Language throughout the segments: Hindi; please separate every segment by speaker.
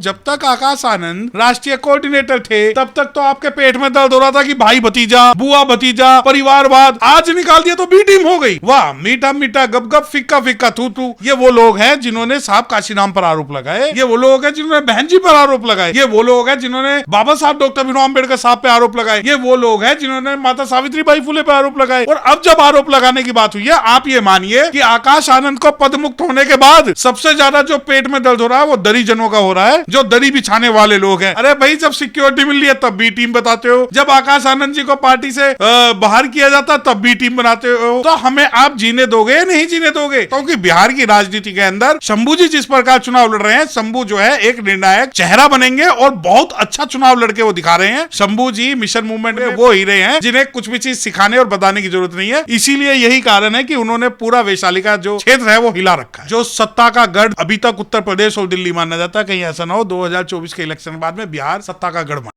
Speaker 1: जब तक आकाश आनंद राष्ट्रीय कोऑर्डिनेटर थे तब तक तो आपके पेट में दर्द हो रहा था कि भाई भतीजा, बुआ भतीजा, परिवारवाद। आज निकाल दिया तो बी टीम हो गई। वाह, मीठा मीठा गप गप, फिक्का फिक्का थू थू। ये वो लोग हैं जिन्होंने साहब काशी नाम पर आरोप लगाए, ये वो लोग हैं जिन्होंने बहन जी पर आरोप लगाए, ये वो लोग हैं जिन्होंने बाबा साहब डॉक्टर भीमराव अम्बेडकर साहब पे आरोप लगाए, ये वो लोग हैं जिन्होंने माता सावित्रीबाई फुले पर आरोप लगाए। और अब जब आरोप लगाने की बात हुई है, आप ये मानिए कि आकाश आनंद को पद मुक्त होने के बाद सबसे ज्यादा जो पेट में दर्द हो रहा है वो दरीजनों का हो रहा है, जो दरी बिछाने वाले लोग हैं। अरे भाई, जब सिक्योरिटी मिल रही है तब बी टीम बताते हो, जब आकाश आनंद जी को पार्टी से बाहर किया जाता तब बी टीम बनाते हो। तो हमें आप जीने दोगे या नहीं जीने दोगे? क्योंकि बिहार की राजनीति के अंदर शंभू जी जिस प्रकार चुनाव लड़ रहे हैं, शंभू जो है एक निर्णायक चेहरा बनेंगे और बहुत अच्छा चुनाव लड़के वो दिखा रहे हैं। शंभू जी मिशन मूवमेंट में वो हीरे हैं जिन्हें कुछ भी चीज सिखाने और बताने की जरूरत नहीं है। इसीलिए यही कारण है कि उन्होंने पूरा वैशाली का जो क्षेत्र है वो हिला रखा है। जो सत्ता का गढ़ अभी तक उत्तर प्रदेश और दिल्ली माना जाता है, कहीं ऐसा ना हो 2024 के इलेक्शन के बाद में बिहार सत्ता का गढ़ माना।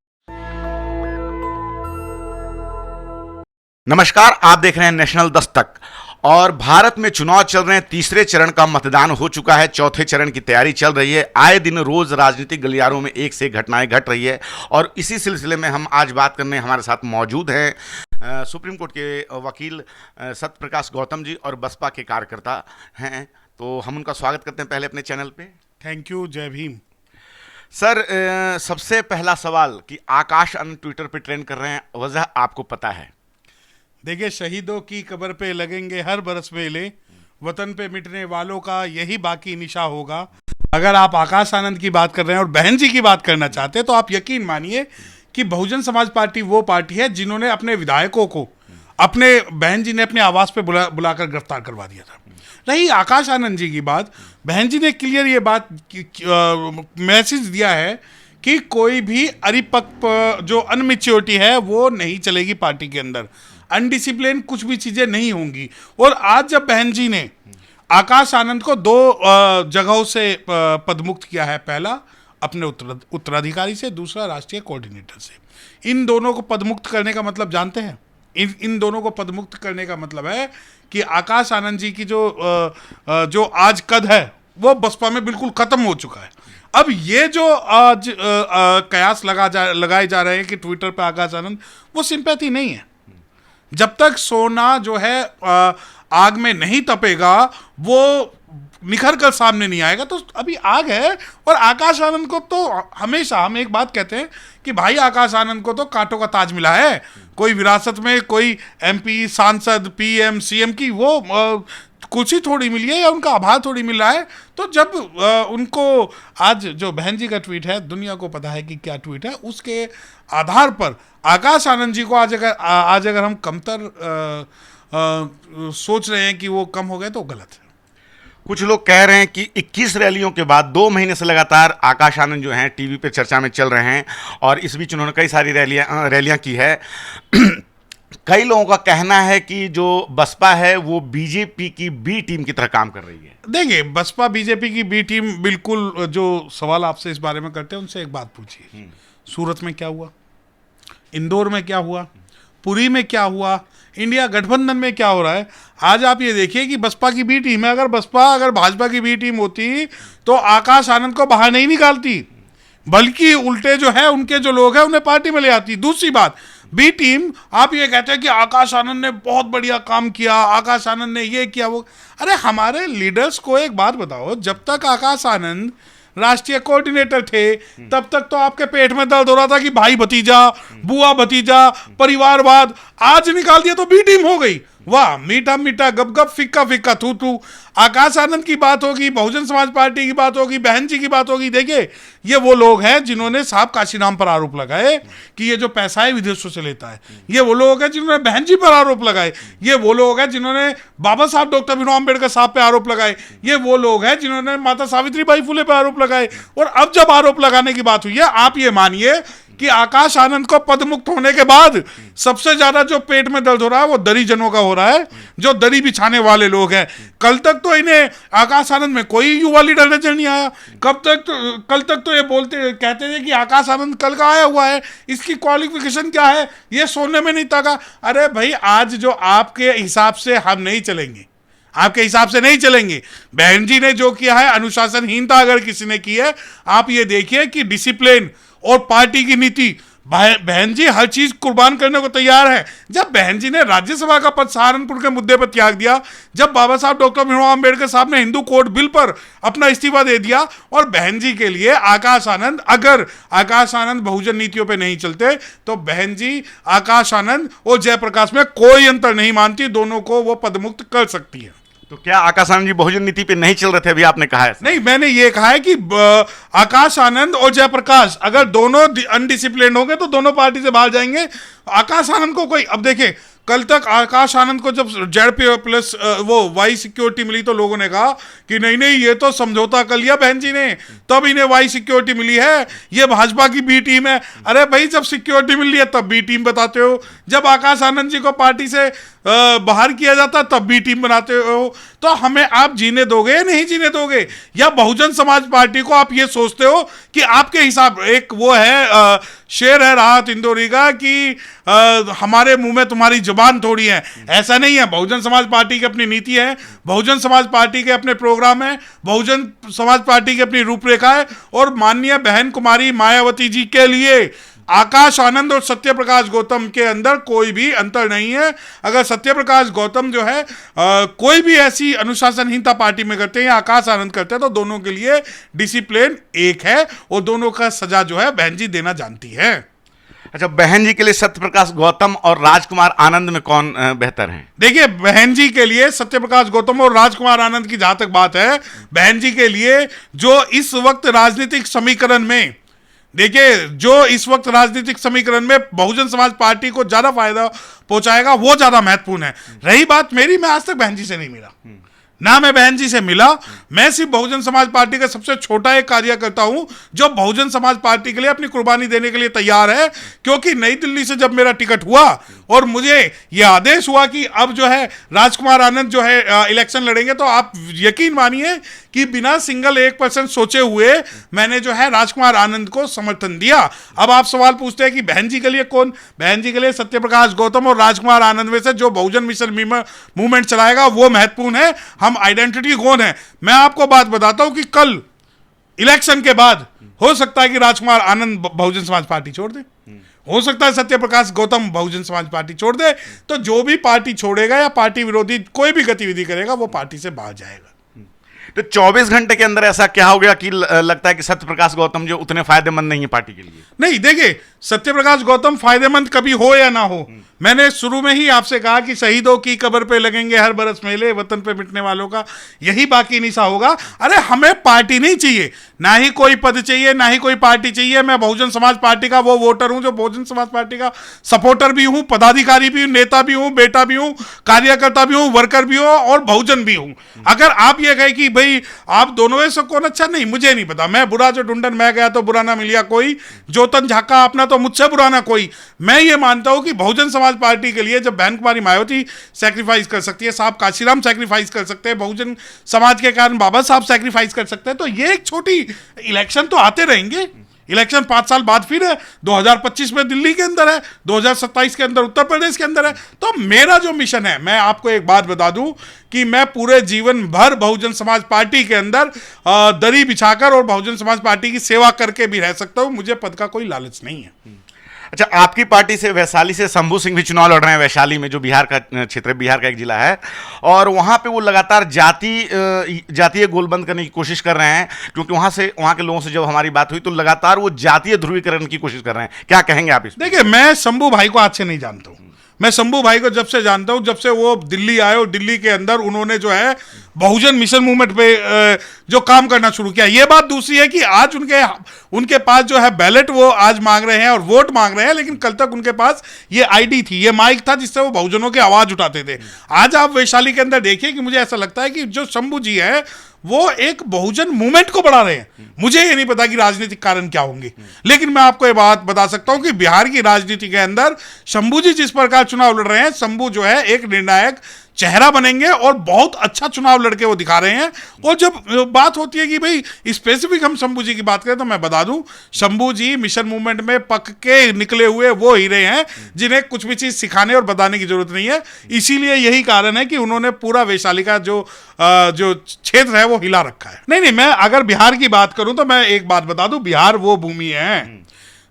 Speaker 2: नमस्कार, आप देख रहे हैं नेशनल दस्तक। और भारत में चुनाव चल रहे हैं। तीसरे चरण का मतदान हो चुका है, चौथे चरण की तैयारी चल रही है। आए दिन रोज राजनीतिक गलियारों में एक से घटनाएं घट रही है और इसी सिलसिले में हम आज बात करने हमारे साथ मौजूद हैं सुप्रीम कोर्ट के वकील सत्य प्रकाश गौतम जी और बसपा के कार्यकर्ता हैं। तो हम उनका स्वागत करते हैं पहले अपने चैनल पे।
Speaker 1: थैंक यू, जय भीम।
Speaker 2: सर, सबसे पहला सवाल कि आकाश आनंद ट्विटर पे ट्रेंड कर रहे हैं, वजह आपको पता है?
Speaker 1: देखिए, शहीदों की कब्र पे लगेंगे हर बरस मेले, वतन पे मिटने वालों का यही बाकी निशा होगा। अगर आप आकाश आनंद की बात कर रहे हैं और बहन जी की बात करना चाहते हैं तो आप यकीन मानिए कि बहुजन समाज पार्टी वो पार्टी है जिन्होंने अपने विधायकों को अपने बहन जी ने अपने आवास पे बुलाकर गिरफ्तार करवा दिया था। रही आकाश आनंद जी की बात, बहन जी ने क्लियर ये बात मैसेज दिया है कि कोई भी अरिपक्व जो अनमेच्योरिटी है वो नहीं चलेगी पार्टी के अंदर, अनडिसिप्लिन कुछ भी चीजें नहीं होंगी। और आज जब बहन जी ने आकाश आनंद को दो जगहों से पदमुक्त किया है, पहला अपने उत्तराधिकारी से, दूसरा राष्ट्रीय कोऑर्डिनेटर से। इन दोनों को पदमुक्त करने का मतलब जानते हैं? इन दोनों को पदमुक्त करने का मतलब है कि आकाश आनंद जी की जो आज कद है वो बसपा में बिल्कुल खत्म हो चुका है। अब ये जो आज कयास लगाए जा रहे हैं कि ट्विटर पे आकाश आनंद, वो सिंपैथी नहीं है। जब तक सोना जो है आग में नहीं तपेगा, वो निखर कर सामने नहीं आएगा। तो अभी आग है और आकाश आनंद को तो हमेशा हम एक बात कहते हैं कि भाई आकाश आनंद को तो कांटों का ताज मिला है। कोई विरासत में कोई एमपी, सांसद, पीएम, सीएम की वो कुर्सी थोड़ी मिली है या उनका आभार थोड़ी मिल रहा है। तो जब उनको आज जो बहन जी का ट्वीट है, दुनिया को पता है कि क्या ट्वीट है, उसके आधार पर आकाश आनंद जी को आज अगर हम कमतर सोच रहे हैं कि वो कम हो गए तो गलत है।
Speaker 2: कुछ लोग कह रहे हैं कि 21 रैलियों के बाद 2 महीने से लगातार आकाश आनंद जो हैं टीवी पे चर्चा में चल रहे हैं और इस बीच उन्होंने कई सारी रैलियां की है। कई लोगों का कहना है कि जो बसपा है वो बीजेपी की बी टीम की तरह काम कर रही है।
Speaker 1: देखिए, बसपा बीजेपी की बी टीम बिल्कुल, जो सवाल आपसे इस बारे में करते हैं उनसे एक बात पूछिए, सूरत में क्या हुआ, इंदौर में क्या हुआ, पुरी में क्या हुआ, इंडिया गठबंधन में क्या हो रहा है। आज आप ये देखिए कि बसपा की बी टीम है। अगर भाजपा की बी टीम होती तो आकाश आनंद को बाहर नहीं निकालती, बल्कि उल्टे जो है उनके जो लोग हैं उन्हें पार्टी में ले आती। दूसरी बात, बी टीम, आप ये कहते हैं कि आकाश आनंद ने बहुत बढ़िया काम किया, आकाश आनंद ने ये किया वो। अरे हमारे लीडर्स को एक बात बताओ, जब तक आकाश आनंद राष्ट्रीय कोऑर्डिनेटर थे तब तक तो आपके पेट में दर्द हो रहा था कि भाई भतीजा, बुआ भतीजा, परिवारवाद। आज निकाल दिया तो बी टीम हो गई। वाह, मीठा मीठा गप गप, फिक्का फिक्का थू थू। आकाश आनंद की बात होगी, बहुजन समाज पार्टी की बात होगी, बहन जी की बात होगी। देखिए, ये वो लोग हैं जिन्होंने साहब काशी नाम पर आरोप लगाए कि ये जो पैसा है विदेशों से लेता है। ये वो लोग हैं जिन्होंने बहन जी पर आरोप लगाए। ये वो लोग हैं जिन्होंने बाबा साहब डॉक्टर भीमराव अम्बेडकर साहब पे आरोप लगाए। ये वो लोग हैं जिन्होंने माता सावित्रीबाई फुले पर आरोप लगाए। और अब जब आरोप लगाने की बात हुई है, आप ये मानिए कि आकाश आनंद को पदमुक्त होने के बाद सबसे ज्यादा जो पेट में दर्द हो रहा है वो दरीजनों का हो रहा है, जो दरी बिछाने वाले लोग हैं। कल तक तो इन्हें आकाश आनंद में कोई युवा लीडर नजर नहीं आया। कल तक तो ये कहते थे कि आकाश आनंद कल का आया हुआ है, इसकी क्वालिफिकेशन क्या है, ये सोने में नहीं ताका। अरे भाई, आज जो आपके हिसाब से हम नहीं चलेंगे, आपके हिसाब से नहीं चलेंगे। बहन जी ने जो किया है, अनुशासनहीनता अगर किसी ने की है, आप ये देखिए कि डिसिप्लिन और पार्टी की नीति, बहन जी हर चीज कुर्बान करने को तैयार है। जब बहन जी ने राज्यसभा का पद सहारनपुर के मुद्दे पर त्याग दिया, जब बाबा साहब डॉक्टर भीमराव अंबेडकर साहब ने हिंदू कोड बिल पर अपना इस्तीफा दे दिया, और बहन जी के लिए आकाश आनंद, अगर आकाश आनंद बहुजन नीतियों पे नहीं चलते तो बहन जी आकाश आनंद और जयप्रकाश में कोई अंतर नहीं मानती, दोनों को वो पदमुक्त कर सकती है।
Speaker 2: तो क्या आकाश आनंद जी बहुजन नीति पे नहीं चल रहे थे, अभी आपने कहा है?
Speaker 1: नहीं, मैंने ये कहा है कि आकाश आनंद और जयप्रकाश अगर दोनों अनडिसिप्लिन होंगे तो दोनों पार्टी से बाहर जाएंगे। आकाश आनंद को कोई, अब देखिए कल तक आकाश आनंद को जब जेड प्लस वो वाई सिक्योरिटी मिली तो लोगों ने कहा कि नहीं नहीं ये तो समझौता कर लिया बहन जी ने, तब इन्हें वाई सिक्योरिटी मिली है, ये भाजपा की बी टीम है। अरे भाई, जब सिक्योरिटी मिल रही है तब बी टीम बताते हो, जब आकाश आनंद जी को पार्टी से बाहर किया जाता तब बी टीम बनाते हो। तो हमें आप जीने दोगे या नहीं जीने दोगे? या बहुजन समाज पार्टी को आप ये सोचते हो कि आपके हिसाब, एक वो है शेर है राहत इंदौरी का कि हमारे मुंह में तुम्हारी जुबान थोड़ी है। ऐसा नहीं है। बहुजन समाज पार्टी की अपनी नीति है, बहुजन समाज पार्टी के अपने प्रोग्राम है, बहुजन समाज पार्टी की अपनी रूपरेखा है, और माननीय बहन कुमारी मायावती जी के लिए आकाश आनंद और सत्य प्रकाश गौतम के अंदर कोई भी अंतर नहीं है। अगर सत्य प्रकाश गौतम जो है कोई भी ऐसी अनुशासनहीनता पार्टी में करते हैं या आकाश आनंद करते हैं तो दोनों के लिए डिसिप्लिन एक है, और दोनों का सजा जो है बहन जी देना जानती है।
Speaker 2: अच्छा, बहन जी के लिए सत्य प्रकाश गौतम और राजकुमार आनंद में कौन बेहतर हैं?
Speaker 1: देखिए, बहन जी के लिए सत्य प्रकाश गौतम और राजकुमार आनंद की जहां तक बात है, बहन जी के लिए जो इस वक्त राजनीतिक समीकरण में, देखिए जो इस वक्त राजनीतिक समीकरण में बहुजन समाज पार्टी को ज्यादा फायदा पहुंचाएगा वो ज्यादा महत्वपूर्ण है। रही बात मेरी, मैं आज तक बहन जी से नहीं मिला, ना मैं बहन जी से मिला। मैं सिर्फ बहुजन समाज पार्टी का सबसे छोटा एक कार्यकर्ता हूं जो बहुजन समाज पार्टी के लिए अपनी कुर्बानी देने के लिए तैयार है, क्योंकि नई दिल्ली से जब मेरा टिकट हुआ और मुझे यह आदेश हुआ कि अब जो है राजकुमार आनंद जो है इलेक्शन लड़ेंगे, तो आप यकीन मानिए कि बिना सिंगल 1% सोचे हुए मैंने जो है राजकुमार आनंद को समर्थन दिया। अब आप सवाल पूछते हैं कि बहन जी के लिए कौन? बहन जी के लिए सत्य प्रकाश गौतम और राजकुमार आनंद में से जो बहुजन मिशन मूवमेंट चलाएगा वो महत्वपूर्ण है। हम आइडेंटिटी कौन है? मैं आपको बात बताता हूं कि कल इलेक्शन के बाद हो सकता है कि राजकुमार आनंद बहुजन समाज पार्टी छोड़ दे, हो सकता है सत्य प्रकाश गौतम बहुजन समाज पार्टी छोड़ दे। तो जो भी पार्टी छोड़ेगा या पार्टी विरोधी कोई भी गतिविधि करेगा वो पार्टी से बाहर जाएगा।
Speaker 2: तो 24 घंटे के अंदर ऐसा क्या हो गया कि लगता है कि सत्य प्रकाश गौतम जो उतने फायदेमंद नहीं है पार्टी के लिए?
Speaker 1: नहीं, देखिए सत्य प्रकाश गौतम फायदेमंद कभी हो या ना हो, मैंने शुरू में ही आपसे कहा कि शहीदों की कब्र पे लगेंगे हर बरस मेले, वतन पे मिटने वालों का यही बाकी निशा होगा। अरे हमें पार्टी नहीं चाहिए, ना ही कोई पद चाहिए, ना ही कोई पार्टी चाहिए। मैं बहुजन समाज पार्टी का वो वोटर हूं जो बहुजन समाज पार्टी का सपोर्टर भी हूं, पदाधिकारी भी हूं, नेता भी हूं, बेटा भी हूं, कार्यकर्ता भी हूं, वर्कर भी हूं और बहुजन भी हूं। अगर आप ये कहे कि भाई आप दोनों में से कौन अच्छा, नहीं, मुझे नहीं पता। मैं बुरा जो ढूंढन मैं गया तो बुरा ना मिलिया कोई, जोतन झाका अपना तो मुझसे बुरा ना कोई। मैं ये मानता हूं कि बहुजन समाज पार्टी के लिए जब बहन कुमारी मायावती सैक्रिफाइस कर सकती है, साहब काशीराम सैक्रिफाइस कर सकते हैं, बहुजन समाज के कारण बाबा साहब सैक्रिफाइस कर सकते हैं, तो ये एक छोटी इलेक्शन तो आते रहेंगे। इलेक्शन 5 साल बाद फिर है, 2025 में दिल्ली के अंदर है, 2027 के अंदर उत्तर प्रदेश के अंदर है। तो मेरा जो मिशन है, मैं आपको एक बात बता दूं कि मैं पूरे जीवन भर बहुजन समाज पार्टी के अंदर दरी बिछाकर और बहुजन समाज पार्टी की सेवा करके भी रह सकता हूं। मुझे पद का कोई लालच नहीं है।
Speaker 2: अच्छा, आपकी पार्टी से वैशाली से शंभू सिंह भी चुनाव लड़ रहे हैं। वैशाली में जो बिहार का क्षेत्र है, बिहार का एक जिला है, और वहां पे वो लगातार जातीय गोलबंद करने की कोशिश कर रहे हैं, क्योंकि वहां के लोगों से जब हमारी बात हुई तो लगातार वो जातीय ध्रुवीकरण की कोशिश कर रहे हैं। क्या कहेंगे आप इस?
Speaker 1: देखिए, मैं शंभू भाई को आज से नहीं जानता हूं। मैं शंभू भाई को जब से जानता हूं, जब से वो दिल्ली आए और दिल्ली के अंदर उन्होंने जो है बहुजन मिशन मूवमेंट पे जो काम करना शुरू किया। ये बात दूसरी है कि आज उनके पास जो है बैलेट वो आज मांग रहे हैं और वोट मांग रहे हैं, लेकिन कल तक उनके पास ये आईडी थी, ये माइक था जिससे वो बहुजनों की आवाज उठाते थे। आज आप वैशाली के अंदर देखिए कि मुझे ऐसा लगता है कि जो शंभू जी है वो एक बहुजन मूवमेंट को बढ़ा रहे हैं। मुझे ये नहीं पता कि राजनीतिक कारण क्या होंगे, लेकिन मैं आपको ये बात बता सकता हूं कि बिहार की राजनीति के अंदर शंभू जी जिस प्रकार चुनाव लड़ रहे हैं, शंभू जो है एक निर्णायक चेहरा बनेंगे और बहुत अच्छा चुनाव लड़के वो दिखा रहे हैं। और जब बात होती है कि भाई स्पेसिफिक हम शंभू जी की बात करें तो मैं बता दूं, शंभू जी मिशन मूवमेंट में पक के निकले हुए वो हीरे हैं जिन्हें कुछ भी चीज सिखाने और बताने की जरूरत नहीं है। इसीलिए यही कारण है कि उन्होंने पूरा वैशाली का जो क्षेत्र है वो हिला रखा है। नहीं, मैं अगर बिहार की बात करूं तो मैं एक बात बता दूं, बिहार वो भूमि है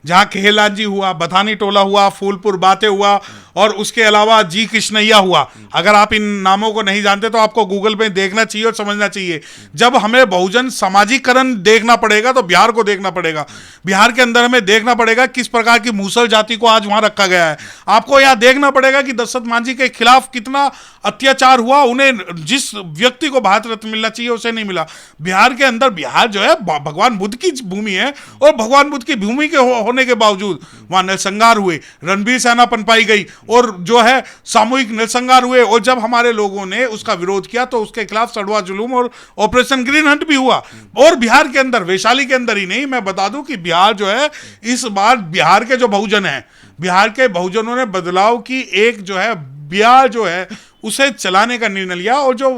Speaker 1: जहां खेलान जी हुआ, बथानी टोला हुआ, फूलपुर बातें हुआ और उसके अलावा जी कृष्णैया हुआ। अगर आप इन नामों को नहीं जानते तो आपको गूगल पे देखना चाहिए और समझना चाहिए। जब हमें बहुजन समाजीकरण देखना पड़ेगा तो बिहार को देखना पड़ेगा। बिहार के अंदर हमें देखना पड़ेगा किस प्रकार की मूसल जाति को आज वहां रखा गया है। आपको यह देखना पड़ेगा कि दशरथ मांझी के खिलाफ कितना अत्याचार हुआ, उन्हें जिस व्यक्ति को भारत रत्न मिलना चाहिए उसे नहीं मिला। बिहार के अंदर, बिहार जो है भगवान बुद्ध की भूमि है और भगवान बुद्ध की भूमि के होने के बावजूद वहां नरसंहार हुए, रणबीर सेना पनपाई गई और जो है सामूहिक नरसंहार हुए। और जब हमारे लोगों ने उसका विरोध किया तो उसके खिलाफ सड़वा जुलूम और ऑपरेशन ग्रीन हंट भी हुआ। और बिहार के अंदर, वैशाली के अंदर ही नहीं, मैं बता दूं कि बिहार जो है इस बार बिहार के जो बहुजन है, बिहार के बहुजनों ने बदलाव की एक जो है बिहार जो है उसे चलाने का निर्णय लिया। और जो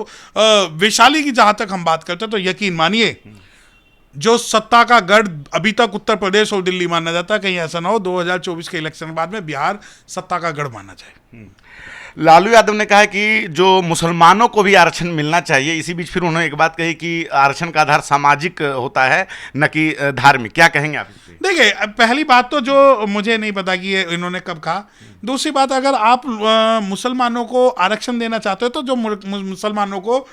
Speaker 1: वैशाली की जहां तक हम बात करते हैं तो यकीन मानिए जो सत्ता का गढ़ अभी तक उत्तर प्रदेश और दिल्ली माना जाता है, कहीं ऐसा ना हो 2024 के इलेक्शन के बाद में बिहार सत्ता का गढ़ माना जाए।
Speaker 2: लालू यादव ने कहा कि जो मुसलमानों को भी आरक्षण मिलना चाहिए। इसी बीच फिर उन्होंने एक बात कही कि आरक्षण का आधार सामाजिक होता है न कि धार्मिक। क्या कहेंगे आप?
Speaker 1: देखिए, पहली बात तो जो मुझे नहीं पता कि इन्होंने कब कहा। दूसरी बात, अगर आप मुसलमानों को आरक्षण देना चाहते हो तो जो मुसलमानों को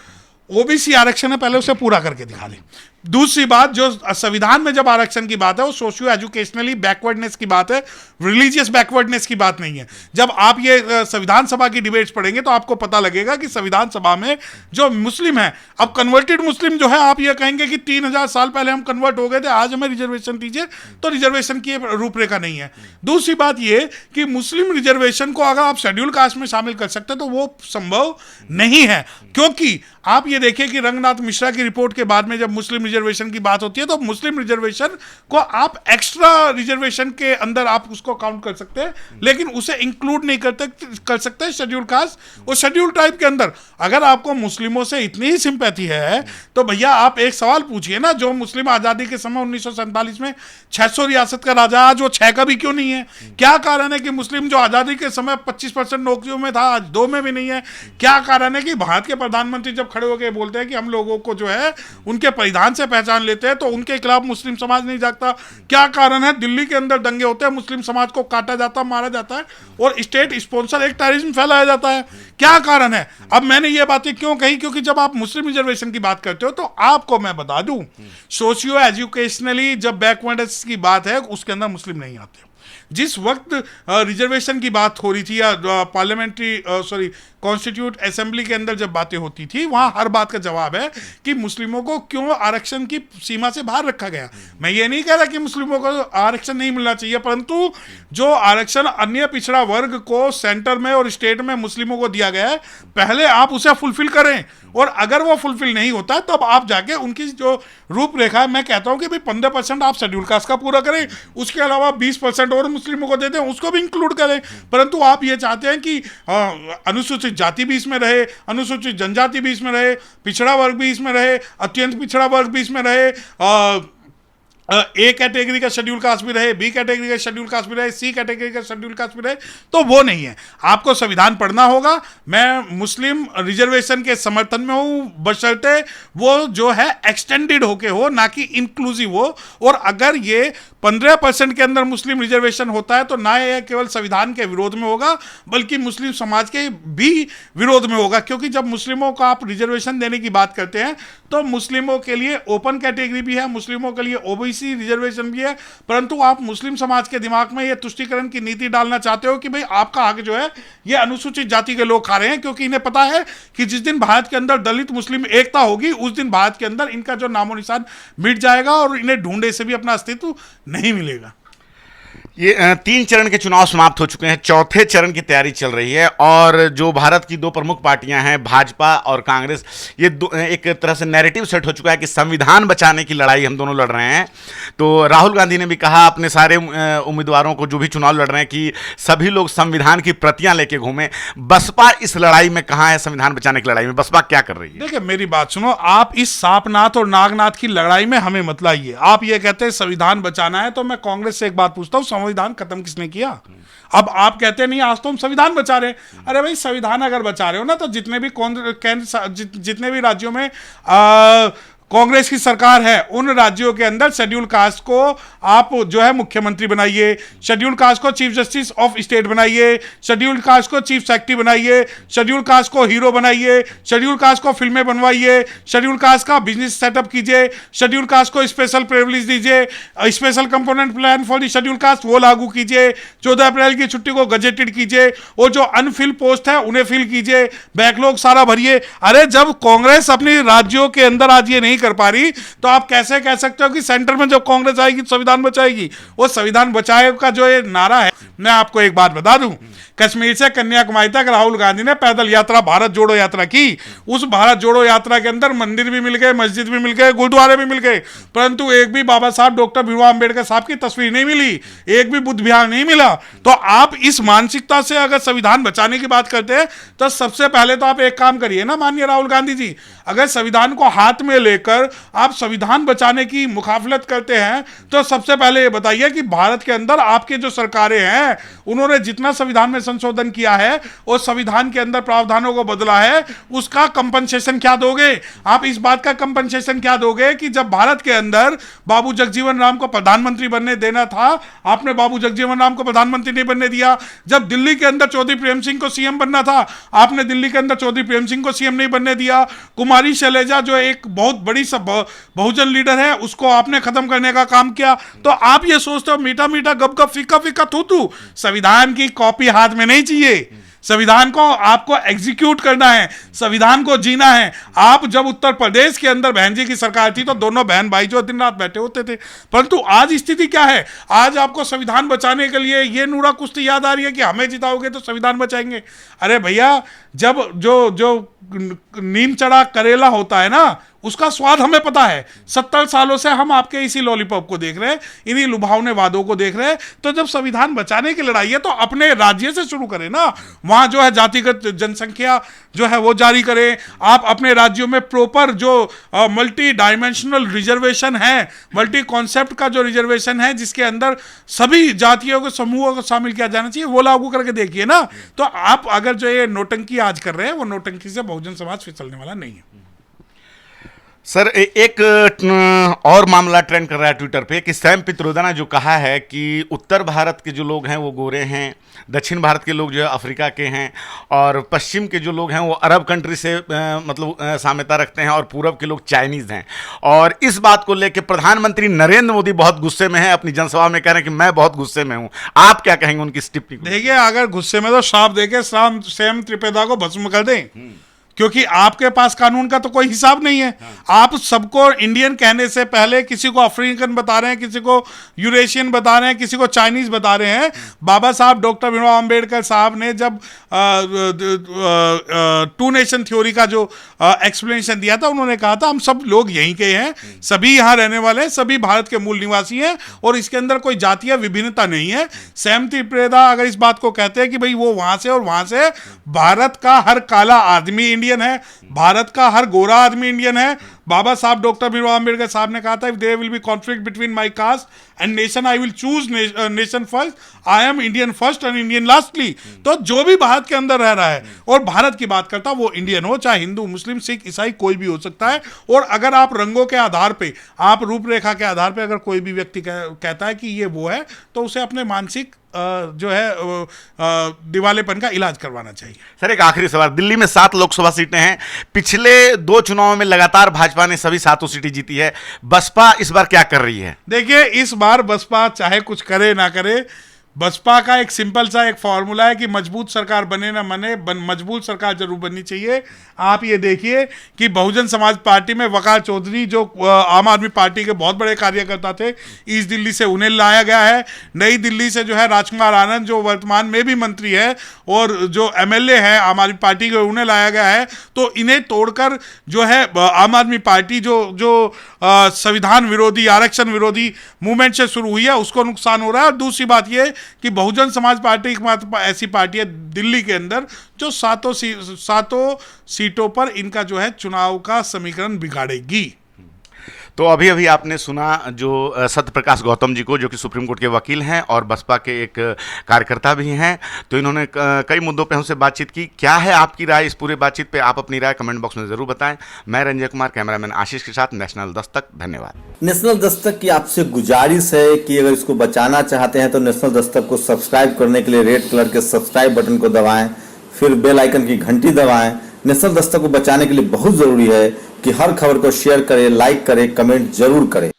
Speaker 1: ओबीसी आरक्षण है पहले उसे पूरा करके दिखा दें। दूसरी बात, जो संविधान में जब आरक्षण की बात है वो सोशियो एजुकेशनली बैकवर्डनेस की बात है, रिलीजियस बैकवर्डनेस की बात नहीं है। जब आप ये संविधान सभा की डिबेट्स पढ़ेंगे तो आपको पता लगेगा कि संविधान सभा में जो मुस्लिम है, अब कन्वर्टेड मुस्लिम जो है, आप ये कहेंगे कि 3000 साल पहले हम कन्वर्ट हो गए थे, आज हमें रिजर्वेशन दीजिए, तो रिजर्वेशन की रूपरेखा नहीं है। दूसरी बात ये कि मुस्लिम रिजर्वेशन को अगर आप शेड्यूल कास्ट में शामिल कर सकते तो वो संभव नहीं है। क्योंकि आप ये देखिए कि रंगनाथ मिश्रा की रिपोर्ट के बाद में जब मुस्लिम रिजर्वेशन की बात होती है तो मुस्लिम रिजर्वेशन को आप एक्स्ट्रा रिजर्वेशन के अंदर आप उसको काउंट कर सकते हैं, लेकिन उसे इंक्लूड नहीं कर सकते शेड्यूल कास्ट और शेड्यूल ट्राइब के अंदर। अगर आपको मुस्लिमों से इतनी ही सिंपैथी है तो भैया आप एक सवाल पूछिए ना, जो मुस्लिम आजादी के समय 1947 में 600 रियासत का राजा, आज वो 6 का भी क्यों नहीं है? क्या कारण है कि मुस्लिम जो आजादी के समय 25% नौकरियों में था आज 2 में भी नहीं है? क्या कारण है कि भारत के प्रधानमंत्री जब खड़े होकर बोलते हैं कि हम लोगों को जो है उनके परिधान से पहचान लेते हैं तो उनके खिलाफ मुस्लिम समाज नहीं जागता? क्या कारण है दिल्ली के अंदर दंगे होते हैं, मुस्लिम समाज को काटा जाता, मारा जाता है और स्टेट स्पॉन्सर एक टेररिज्म फैलाया जाता है? क्या कारण है? अब मैंने ये बातें क्यों कही? क्योंकि जब आप मुस्लिम रिजर्वेशन की बात करते हो तो आपको मैं बता दूं, सोशियो एजुकेशनली जब बैकवर्ड्स की बात है उसके अंदर मुस्लिम नहीं आते। जिस वक्त रिजर्वेशन की बात हो रही थी या पार्लियामेंट्री कॉन्स्टिट्यूट असेंबली के अंदर जब बातें होती थी, वहां हर बात का जवाब है कि मुस्लिमों को क्यों आरक्षण की सीमा से बाहर रखा गया। मैं ये नहीं कह रहा कि मुस्लिमों को आरक्षण नहीं मिलना चाहिए, परंतु जो आरक्षण अन्य पिछड़ा वर्ग को सेंटर में और स्टेट में मुस्लिमों को दिया गया है, पहले आप उसे फुलफिल करें। और अगर वो फुलफिल नहीं होता तब तो आप जाके उनकी जो रूपरेखा है, मैं कहता हूं कि भाई 15% आप शेड्यूल कास्ट का पूरा करें, उसके अलावा 20% और मुस्लिमों को दे दें, उसको भी इंक्लूड करें। परंतु आप ये चाहते हैं कि अनुसूचित जाति भी इसमें रहे, अनुसूचित जनजाति भी इसमें रहे, पिछड़ा वर्ग भी इसमें रहे, अत्यंत पिछड़ा वर्ग भी इसमें रहे, ए कैटेगरी का शेड्यूल कास्ट भी रहे, बी कैटेगरी का शेड्यूल कास्ट भी रहे, सी कैटेगरी का शेड्यूल कास्ट भी रहे, तो वो नहीं है। आपको संविधान पढ़ना होगा। मैं मुस्लिम रिजर्वेशन के समर्थन में हूं, बशर्ते वो जो है एक्सटेंडेड होके हो, ना कि इंक्लूसिव हो। और अगर ये 15% के अंदर मुस्लिम रिजर्वेशन होता है तो ना यह केवल संविधान के विरोध में होगा बल्कि मुस्लिम समाज के भी विरोध में होगा। क्योंकि जब मुस्लिमों को आप रिजर्वेशन देने की बात करते हैं तो मुस्लिमों के लिए ओपन कैटेगरी भी है, मुस्लिमों के लिए ओबीसी रिजर्वेशन भी है, परंतु आप मुस्लिम समाज के दिमाग में यह तुष्टीकरण की नीति डालना चाहते हो कि भाई आपका हक जो है ये अनुसूचित जाति के लोग खा रहे हैं, क्योंकि इन्हें पता है कि जिस दिन भारत के अंदर दलित मुस्लिम एकता होगी उस दिन भारत के अंदर इनका जो नामो निशान मिट जाएगा और इन्हें ढूंढे से भी अपना अस्तित्व नहीं मिलेगा।
Speaker 2: ये 3 चरण के चुनाव समाप्त हो चुके हैं, चौथे चरण की तैयारी चल रही है और जो भारत की 2 प्रमुख पार्टियां हैं भाजपा और कांग्रेस, ये एक तरह से नैरेटिव सेट हो चुका है कि संविधान बचाने की लड़ाई हम दोनों लड़ रहे हैं। तो राहुल गांधी ने भी कहा अपने सारे उम्मीदवारों को जो भी चुनाव लड़ रहे हैं कि सभी लोग संविधान की प्रतियां लेके घूमें। बसपा इस लड़ाई में कहाँ है? संविधान बचाने की लड़ाई में बसपा क्या कर रही है?
Speaker 1: देखिए मेरी बात सुनो, आप इस सांपनाथ और नागनाथ की लड़ाई में हमें मत लाइए। आप ये कहते हैं संविधान बचाना है, तो मैं कांग्रेस से एक बात पूछता हूं, संविधान खत्म किसने किया? अब आप कहते नहीं आज तो हम संविधान बचा रहे हैं। अरे भाई संविधान अगर बचा रहे हो ना, तो जितने भी जितने भी राज्यों में कांग्रेस की सरकार है उन राज्यों के अंदर शेड्यूल कास्ट को आप जो है मुख्यमंत्री बनाइए, शेड्यूल कास्ट को चीफ जस्टिस ऑफ स्टेट बनाइए, शेड्यूल कास्ट को चीफ सेक्रेटरी बनाइए, शेड्यूल कास्ट को हीरो बनाइए, शेड्यूल कास्ट को फिल्में बनवाइए, शेड्यूल कास्ट का बिजनेस सेटअप कीजिए, शेड्यूल कास्ट को स्पेशल प्रिविलेज दीजिए, special component plan for the schedule caste वो लागू कीजिए, 14 अप्रैल की छुट्टी को गजेटेड कीजिए, वो जो अनफिल पोस्ट है उन्हें फिल कीजिए, बैकलॉग सारा भरिए। अरे जब कांग्रेस अपनी राज्यों के अंदर आज ये नहीं कर पा रही, तो आप कैसे कह सकते हो कि सेंटर में जब कांग्रेस आएगी संविधान बचाएगी? वो संविधान बचाए का जो ये नारा है, मैं आपको एक बात बता दूं, कश्मीर से कन्याकुमारी तक राहुल गांधी ने पैदल यात्रा, भारत जोड़ो यात्रा की। उस भारत जोड़ो यात्रा के अंदर मंदिर भी मिल गए, मस्जिद भी मिल गए, गुरुद्वारे भी मिल गए, परंतु एक भी बाबा साहब डॉक्टर भीमराव अंबेडकर साहब की तस्वीर नहीं मिली, एक भी बुद्ध विहार नहीं मिला। तो आप इस मानसिकता से अगर संविधान बचाने की बात करते हैं, तो सबसे पहले तो आप एक काम करिए ना माननीय राहुल गांधी जी, अगर संविधान को हाथ में लेकर आप संविधान बचाने की मुखाफलत करते हैं, तो सबसे पहले ये बताइए कि भारत के अंदर आपके जो सरकारें हैं उन्होंने जितना संविधान में संशोधन किया है और संविधान के अंदर प्रावधानों को बदला है, उसका कंपनसेशन क्या दोगे? आप इस बात का कंपनसेशन क्या दोगे कि जब भारत के अंदर बाबू जगजीवन राम को प्रधानमंत्री बनने देना था, आपने बाबू जगजीवन राम को प्रधानमंत्री नहीं बनने दिया। जब दिल्ली के अंदर चौधरी प्रेम सिंह को सीएम बनना था, आपने दिल्ली के अंदर चौधरी प्रेम सिंह को सीएम नहीं बनने दिया। कुमारी शैलजा जो एक बहुत बड़ी बहुजन लीडर है, उसको आपने खत्म करने का काम किया। तो आप ये सोचते हो मीठा मीठा गप गप फीका फीका थू थू, संविधान की कॉपी हाथ में नहीं चाहिए। संविधान को आपको एग्जीक्यूट करना है, संविधान को जीना है। आप जब उत्तर प्रदेश के अंदर बहन जी की सरकार थी, तो दोनों बहन भाई जो दिन रात बैठे होते थे, परंतु आज स्थिति क्या है? आज आपको संविधान बचाने के लिए ये नूरा कुश्ती याद आ रही है कि हमें जिताओगे तो संविधान बचाएंगे। अरे भैया, जब जो नीम चढ़ा करेला होता है ना, उसका स्वाद हमें पता है। 70 सालों से हम आपके इसी लॉलीपॉप को देख रहे हैं, इन्हीं लुभावने वादों को देख रहे हैं। तो जब संविधान बचाने की लड़ाई है, तो अपने राज्य से शुरू करें ना। वहां जो है जातिगत जनसंख्या जो है वो जारी करें। आप अपने राज्यों में प्रॉपर जो मल्टी डायमेंशनल रिजर्वेशन है, मल्टी कॉन्सेप्ट का जो रिजर्वेशन है, जिसके अंदर सभी जातियों के समूहों को शामिल किया जाना चाहिए, वो लागू करके देखिए ना। तो आप अगर जो ये नोटंकी आज कर रहे हैं, वो नोटंकी से बहुजन समाज फिसलने वाला नहीं है।
Speaker 2: सर एक और मामला ट्रेंड कर रहा है ट्विटर पे कि सैम पित्रोदा ने जो कहा है कि उत्तर भारत के जो लोग हैं वो गोरे हैं, दक्षिण भारत के लोग जो है अफ्रीका के हैं, और पश्चिम के जो लोग हैं वो अरब कंट्री से साम्यता रखते हैं, और पूरब के लोग चाइनीज़ हैं। और इस बात को लेकर प्रधानमंत्री नरेंद्र मोदी बहुत गुस्से में हैं, अपनी जनसभा में कह रहे हैं कि मैं बहुत गुस्से में हूँ। आप क्या कहेंगे उनकी इस टिप्पणी को?
Speaker 1: देखिए, अगर गुस्से में तो श्राप देके सैम त्रिपेदा को भस्म कर दें, क्योंकि आपके पास कानून का तो कोई हिसाब नहीं है। आप सबको इंडियन कहने से पहले किसी को अफ्रीकन बता रहे हैं, किसी को यूरेशियन बता रहे हैं, किसी को चाइनीज बता रहे हैं। बाबा साहब डॉक्टर भीमराव अंबेडकर साहब ने जब 2 नेशन थ्योरी का जो एक्सप्लेनेशन दिया था, उन्होंने कहा था हम सब लोग यहीं के हैं, सभी यहाँ रहने वाले हैं, सभी भारत के मूल निवासी हैं, और इसके अंदर कोई जातीय विभिन्नता नहीं है। सैम त्रिपेदा अगर इस बात को कहते हैं कि भाई वो वहां से और वहां से, भारत का हर काला आदमी इंडियन है, भारत का हर गोरा आदमी इंडियन है। बाबा साहब डॉक्टर भीमराव अंबेडकर साहब ने कहा था, if there will be conflict between my caste and nation, I will choose nation first, I am Indian first and Indian lastly. तो जो भी भारत के अंदर रह रहा है और भारत की बात करता, वो इंडियन हो, चाहे हिंदू, मुस्लिम, सिख, ईसाई, कोई भी हो सकता है। और अगर आप रंगों के आधार पे, आप रूपरेखा के आधार पे अगर कोई भी व्यक्ति कहता है कि ये वो है, तो उसे अपने मानसिक जो है दिवालेपन का इलाज करवाना चाहिए।
Speaker 2: सर एक आखिरी सवाल, दिल्ली में 7 लोकसभा सीटें हैं, पिछले 2 चुनावों में लगातार भाजपा ने सभी 7 सीटें जीती है, बसपा इस बार क्या कर रही है?
Speaker 1: देखिए, इस बार बसपा चाहे कुछ करे ना करे, बसपा का एक सिंपल सा एक फॉर्मूला है कि मजबूत सरकार बने ना बने, मजबूत सरकार जरूर बननी चाहिए। आप ये देखिए कि बहुजन समाज पार्टी में वकार चौधरी जो आम आदमी पार्टी के बहुत बड़े कार्यकर्ता थे, ईस्ट दिल्ली से उन्हें लाया गया है। नई दिल्ली से जो है राजकुमार आनंद जो वर्तमान में भी मंत्री है और जो एमएलए है आम आदमी पार्टी के, उन्हें लाया गया है। तो इन्हें तोड़कर जो है आम आदमी पार्टी जो संविधान विरोधी, आरक्षण विरोधी मूवमेंट से शुरू हुई है, उसको नुकसान हो रहा है। और दूसरी बात यह कि बहुजन समाज पार्टी एकमात्र ऐसी पार्टी है दिल्ली के अंदर जो सातों सीटों पर इनका जो है चुनाव का समीकरण बिगाड़ेगी।
Speaker 2: तो अभी अभी आपने सुना जो सत्य प्रकाश गौतम जी को, जो कि सुप्रीम कोर्ट के वकील हैं और बसपा के एक कार्यकर्ता भी हैं। तो इन्होंने कई मुद्दों पे हमसे बातचीत की। क्या है आपकी राय इस पूरे बातचीत पे? आप अपनी राय कमेंट बॉक्स में ज़रूर बताएं। मैं रंजय कुमार, कैमरामैन आशीष के साथ, नेशनल दस्तक। धन्यवाद।
Speaker 3: नेशनल दस्तक की आपसे गुजारिश है कि अगर इसको बचाना चाहते हैं तो नेशनल दस्तक को सब्सक्राइब करने के लिए रेड कलर के सब्सक्राइब बटन को दबाएं, फिर बेल आइकन की घंटी दबाएं। नेशनल दस्तक को बचाने के लिए बहुत जरूरी है कि हर खबर को शेयर करें, लाइक करें, कमेंट जरूर करें।